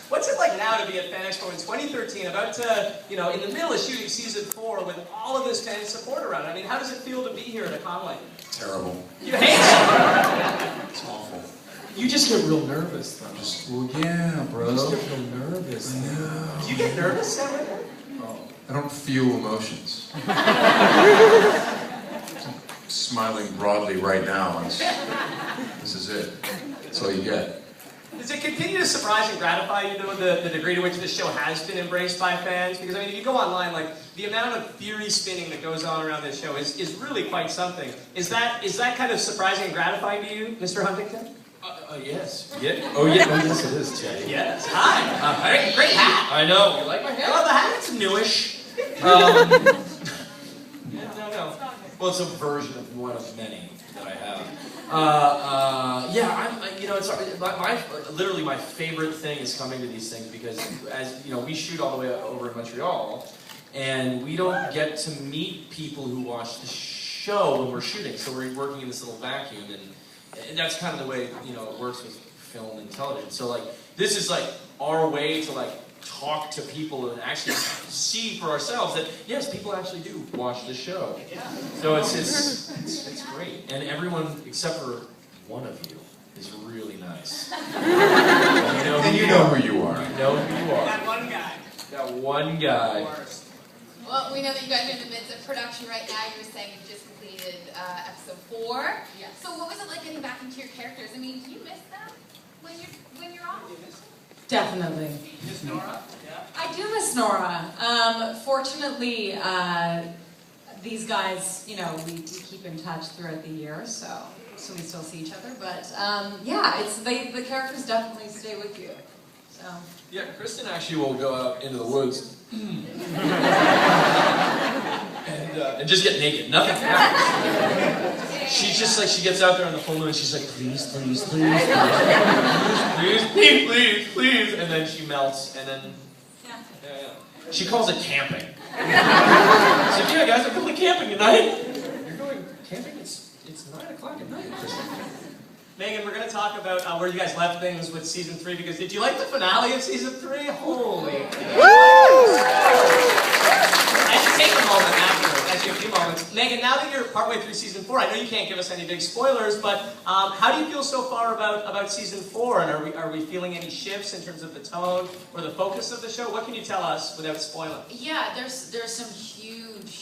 What's it like now to be at Fan Expo in 2013, about to, in the middle of shooting season 4 with all of this fan support around? I mean, how does it feel to be here at a con like this? Terrible. You hate it? It's awful. You just get real nervous, though. Well, yeah, bro. You just get real nervous. I know. Do you get nervous that way? Oh, I don't feel emotions. I'm smiling broadly right now. This is it. That's all you get. Does it continue to surprise and gratify you, though, the degree to which this show has been embraced by fans? Because, I mean, if you go online, like, the amount of theory spinning that goes on around this show is really quite something. Is that kind of surprising and gratifying to you, Mr. Huntington? Yes. Yeah. Oh, yeah. Oh, yes, it is, Jay. Yes. Hi. Great hat. I know. You like my hat? I love the hat. It's newish. No. Well, it's a version of one of many that I have. Literally my favorite thing is coming to these things because, as you know, we shoot all the way over in Montreal, and we don't get to meet people who watch the show when we're shooting. So we're working in this little vacuum, and that's kind of the way it works with film and television. So like this is like our way to like talk to people and actually see for ourselves that yes, people actually do watch the show. Yeah. So it's great, and everyone except for one of you is really nice. And you know who you are. You know who you are. That one guy. That one guy. Well, we know that you guys are in the midst of production right now. You were saying you just completed episode 4. Yes. So what was it like getting back into your characters? I mean, do you miss them when you're off? Definitely. You miss Nora? Yeah. I do miss Nora. Fortunately, these guys, we keep in touch throughout the year, so we still see each other. But yeah, the characters definitely stay with you. So. Yeah, Kristen actually will go out into the woods and just get naked. Nothing happens. She's just like, she gets out there on the full moon and she's like, please, please. And then she melts and then, yeah. She calls it camping. She's like, yeah guys, I'm going camping tonight. You're going camping? It's 9 o'clock at night, Kristen. Megan, we're going to talk about where you guys left things with season 3, because did you like the finale of season 3? Holy I should take a moment afterwards, actually a few moments. Megan, now that you're partway through season 4, I know you can't give us any big spoilers, but how do you feel so far about season 4? And are we feeling any shifts in terms of the tone or the focus of the show? What can you tell us without spoiling? Yeah, there's some huge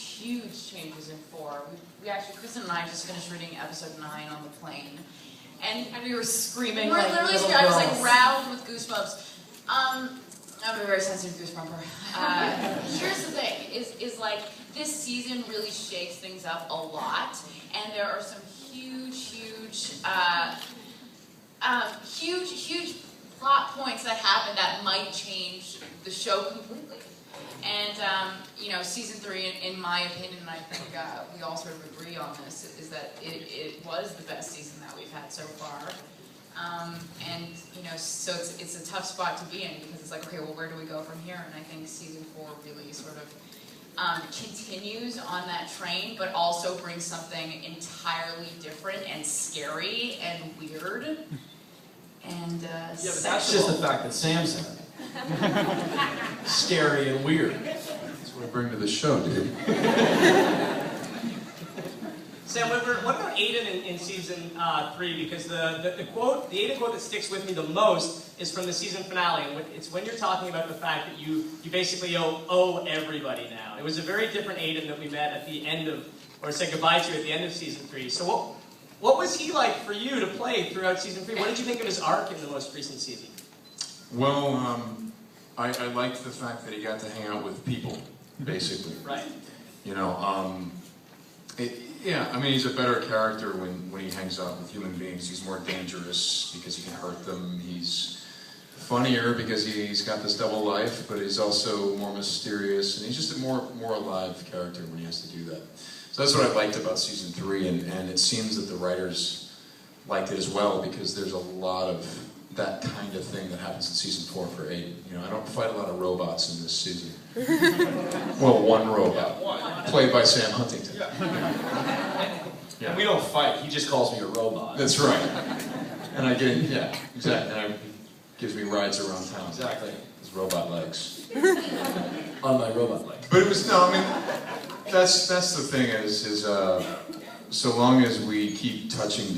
changes in 4. We actually, Kristen and I just finished reading episode 9 on the plane. And we were screaming. We were like literally little screaming. I was girls. like roused with goosebumps. I'm a very sensitive goosebumper. Here's the thing: is like this season really shakes things up a lot, and there are some huge plot points that happen that might change the show completely. And season 3, in my opinion, and I think we all sort of agree on this, is that it was the best season that we've had so far. So it's a tough spot to be in, because it's like, okay, well, where do we go from here? And I think season 4 really sort of continues on that train, but also brings something entirely different and scary and weird and yeah, but that's just the fact that Sam's in it. Scary and weird. That's what I bring to the show, dude. Sam, what about Aiden in season 3? Because the Aiden quote that sticks with me the most is from the season finale, and it's when you're talking about the fact that you basically owe everybody now. It was a very different Aiden that we met at the end of, or said goodbye to at the end of season 3. So what was he like for you to play throughout season 3? What did you think of his arc in the most recent season? Well, I liked the fact that he got to hang out with people, basically. Right. Yeah, I mean, he's a better character when he hangs out with human beings. He's more dangerous because he can hurt them. He's funnier because he's got this double life, but he's also more mysterious, and he's just a more alive character when he has to do that. So that's what I liked about season 3, and it seems that the writers liked it as well, because there's a lot of that kind of thing that happens in season 4 for Aiden. I don't fight a lot of robots in this season. Well, one robot, played by Sam Huntington. Yeah. And we don't fight. He just calls me a robot. That's right. And I get, yeah, exactly. And gives me rides around town. Exactly. His robot legs. On my robot leg. But it was, no, I mean, that's the thing is so long as we keep touching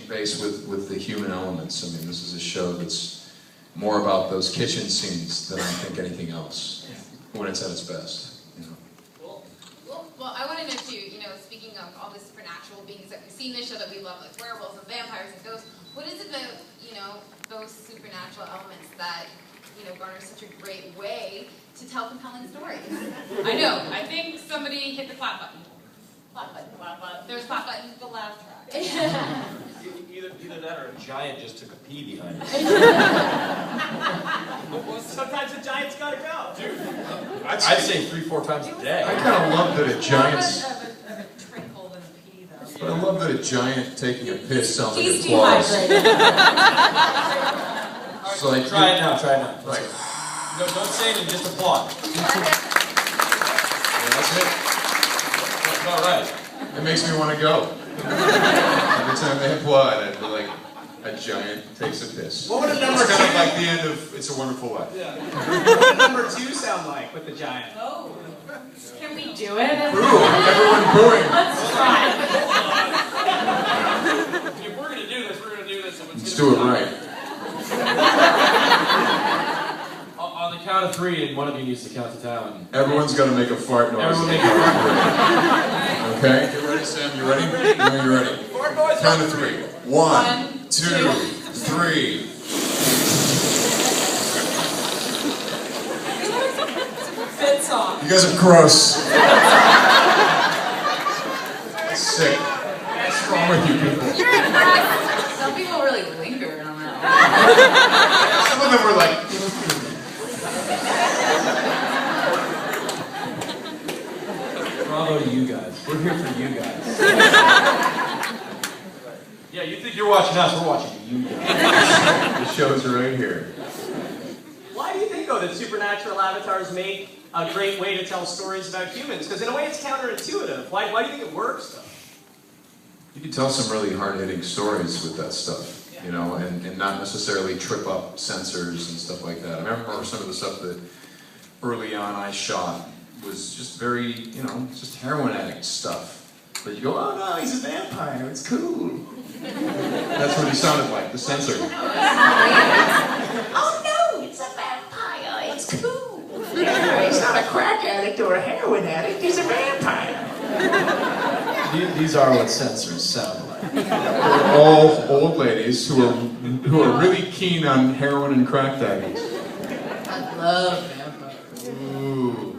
base with the human elements. I mean, this is a show that's more about those kitchen scenes than I think anything else when it's at its best. You know. Well, I want to know too, you know, speaking of all the supernatural beings that we've seen in this show that we love, like werewolves and vampires and ghosts, what is it about, you know, those supernatural elements that, you know, garner such a great way to tell compelling stories? I know, I think somebody hit the clap button. Clap button. Clap button. There's clap button. The laugh track. Either that or a giant just took a pee behind us. Well, sometimes the giant's gotta go. Dude, I'd say 3-4 times a day. I kind of love that a giant's. More of a trickle than a pee, though. But I love that a giant taking a piss sounds like He's applause. dehydrated. So like, Try it now, try it now. Right. No, don't say anything, just applaud. Yeah, that's it. That's about right. It makes me want to go. Every time they applaud, I'd be like, a giant takes a piss. What would a number It's kind of two? like the end of It's a Wonderful Life. Yeah. What would number 2 sound like with the giant? Oh. Can we do it? Ooh, everyone booing. Let's try. If we're gonna do this, we're gonna do this. Let's do it right. On the count of 3, and one of you needs to count to town. Everyone's got to make a fart noise. Everyone make a fart noise. Okay? Get ready, Sam. You ready? No, you're ready. Count to 3. 1, 2, 3. Fits off. You guys are gross. Sick. What's wrong with you people? Some people really linger on that Some of them were like, Bravo to you guys. We're here for you guys. Yeah, you think you're watching us, we're watching you guys. the show's right here. Why do you think, though, that supernatural avatars make a great way to tell stories about humans? Because in a way it's counterintuitive. Why do you think it works, though? You can tell some really hard-hitting stories with that stuff, you know, and not necessarily trip up censors and stuff like that. I remember some of the stuff that early on I shot was just very, you know, just heroin addict stuff. But you go, oh no, he's a vampire, it's cool. That's what he sounded like, the censor. Oh no, it's a vampire. It's cool. He's not a crack addict or a heroin addict. He's a vampire. These are what censors sound like. They're all old ladies who are really keen on heroin and crack addicts. I love vampires. Ooh.